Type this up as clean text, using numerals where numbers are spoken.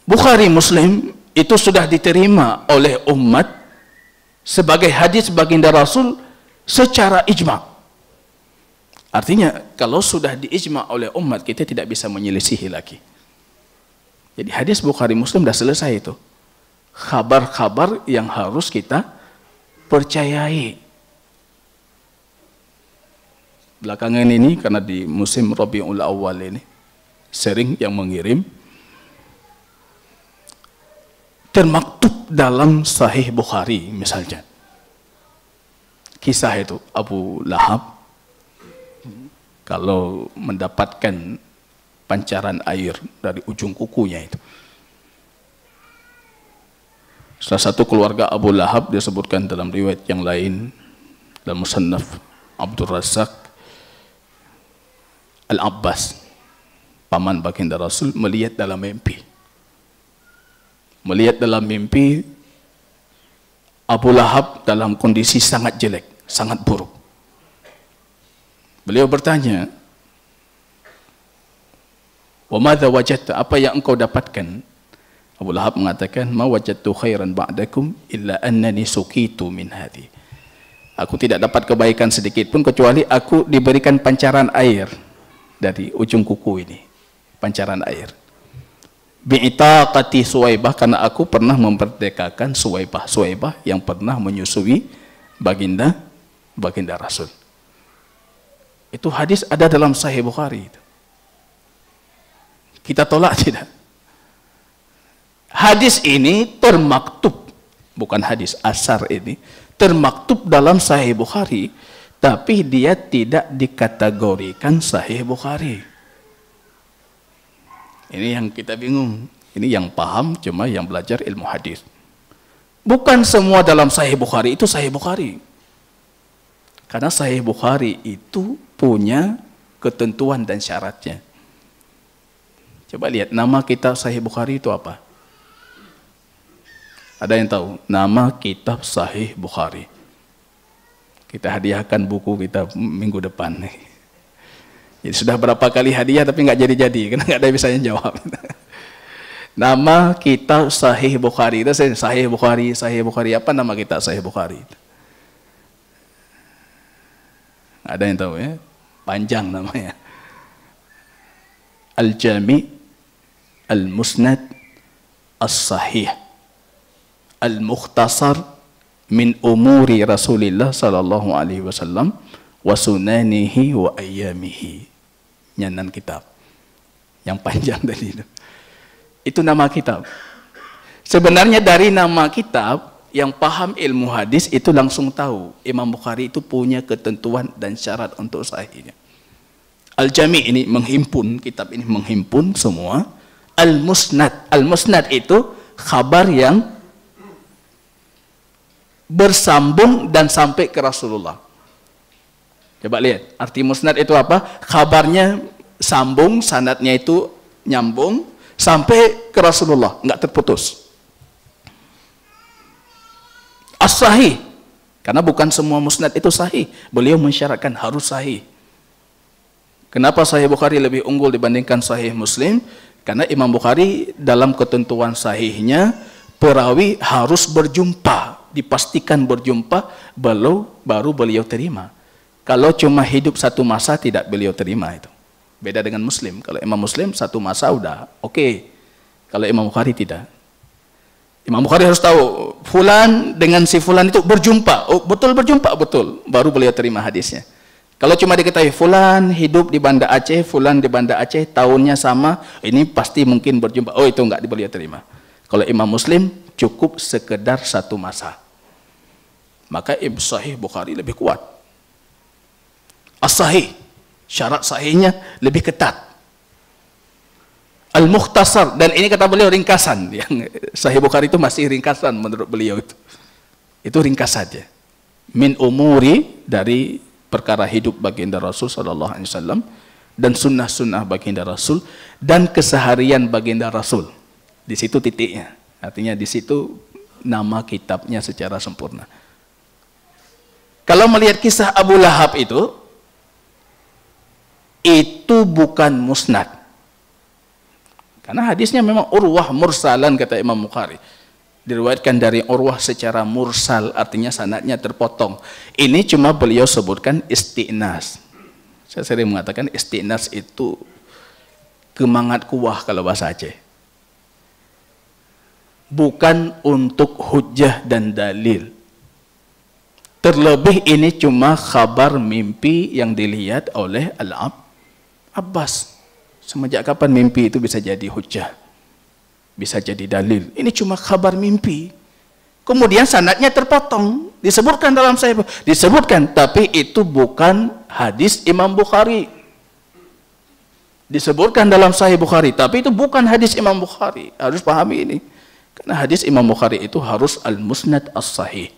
Bukhari Muslim itu sudah diterima oleh umat sebagai hadis baginda Rasul secara ijma'. Artinya kalau sudah diijma' oleh umat, kita tidak bisa menyelisihi lagi. Jadi hadis Bukhari Muslim sudah selesai itu. Kabar-kabar yang harus kita percayai. Belakangan ini karena di musim Rabiul Awal ini sering yang mengirim termaktub dalam Sahih Bukhari misalnya. Kisah itu Abu Lahab kalau mendapatkan pancaran air dari ujung kukunya itu. Salah satu keluarga Abu Lahab disebutkan dalam riwayat yang lain dalam Musannaf Abdul Razak, Al-Abbas, paman baginda Rasul, melihat dalam mimpi. Melihat dalam mimpi Abu Lahab dalam kondisi sangat jelek, sangat buruk. Beliau bertanya, "Wa madza wajadta?" Apa yang engkau dapatkan? Abu Lahab mengatakan, "Ma wajadtu khairan ba'dakum illa annani suqitu min hadhi." Aku tidak dapat kebaikan sedikit pun kecuali aku diberikan pancaran air dari ujung kuku ini, pancaran air. Bi'itaqati Suwaibah, karena aku pernah memerdekakan Suwaibah yang pernah menyusui baginda Rasul. Itu hadis ada dalam Sahih Bukhari. Kita tolak tidak? Hadis ini termaktub, bukan hadis asar ini, termaktub dalam Sahih Bukhari, tapi dia tidak dikategorikan Sahih Bukhari. Ini yang kita bingung. Ini yang paham cuma yang belajar ilmu hadis. Bukan semua dalam Sahih Bukhari itu Sahih Bukhari. Karena Sahih Bukhari itu punya ketentuan dan syaratnya. Coba lihat nama kitab Sahih Bukhari itu apa? Ada yang tahu? Nama kitab Sahih Bukhari. Kita hadiahkan buku kita minggu depan. Jadi sudah berapa kali hadiah tapi nggak jadi-jadi, karena nggak ada yang bisa jawab. Nama kitab Sahih Bukhari itu Sahih Bukhari. Apa nama kitab Sahih Bukhari? Ada yang tahu ya? Panjang namanya. Al-Jami' Al-Musnad As-Sahih Al-Mukhtasar min umuri Rasulillah sallallahu alaihi wasallam wa sunanihi wa ayyamihi. Nyanan kitab yang panjang tadi itu nama kitab. Sebenarnya dari nama kitab yang paham ilmu hadis itu langsung tahu Imam Bukhari itu punya ketentuan dan syarat untuk sahihnya. Al-Jami' ini menghimpun, kitab ini menghimpun semua. Al-Musnad itu kabar yang bersambung dan sampai ke Rasulullah. Coba lihat, arti musnad itu apa? Kabarnya sambung, sanadnya itu nyambung sampai ke Rasulullah, nggak terputus. As-Sahih, karena bukan semua musnad itu sahih. Beliau mensyaratkan harus sahih. Kenapa Sahih Bukhari lebih unggul dibandingkan Sahih Muslim? Karena Imam Bukhari dalam ketentuan sahihnya perawi harus berjumpa, dipastikan berjumpa baru beliau terima. Kalau cuma hidup satu masa tidak beliau terima itu. Beda dengan Muslim. Kalau Imam Muslim satu masa udah oke. Kalau Imam Bukhari tidak. Imam Bukhari harus tahu fulan dengan si fulan itu berjumpa. Oh, betul berjumpa, betul. Baru beliau terima hadisnya. Kalau cuma diketahui fulan hidup di Banda Aceh, fulan di Banda Aceh, tahunnya sama, ini pasti mungkin berjumpa. Oh, itu enggak beliau terima. Kalau Imam Muslim cukup sekedar satu masa. Maka Sahih Bukhari lebih kuat. As-Sahih, syarat sahihnya lebih ketat. Al-Mukhtasar, dan ini kata beliau ringkasan. Yang Sahih Bukhari itu masih ringkasan menurut beliau itu. Itu ringkas saja. Min umuri, dari perkara hidup baginda Rasul sallallahu alaihi wasallam dan sunnah-sunnah baginda Rasul dan keseharian baginda Rasul. Di situ titiknya. Artinya di situ nama kitabnya secara sempurna. Kalau melihat kisah Abu Lahab itu bukan musnad. Karena hadisnya memang urwah mursalan kata Imam Bukhari. Diriwayatkan dari urwah secara mursal, artinya sanadnya terpotong. Ini cuma beliau sebutkan isti'nas. Saya sering mengatakan isti'nas itu kemangat kuah kalau bahasa Aceh. Bukan untuk hujjah dan dalil. Terlebih ini cuma khabar mimpi yang dilihat oleh Al-Abbas. Semenjak kapan mimpi itu bisa jadi hujjah? Bisa jadi dalil. Ini cuma kabar mimpi. Kemudian sanadnya terpotong. Disebutkan dalam Sahih. Disebutkan. Tapi itu bukan hadis Imam Bukhari. Disebutkan dalam Sahih Bukhari. Tapi itu bukan hadis Imam Bukhari. Harus pahami ini. Karena hadis Imam Bukhari itu harus al-musnad as-sahih.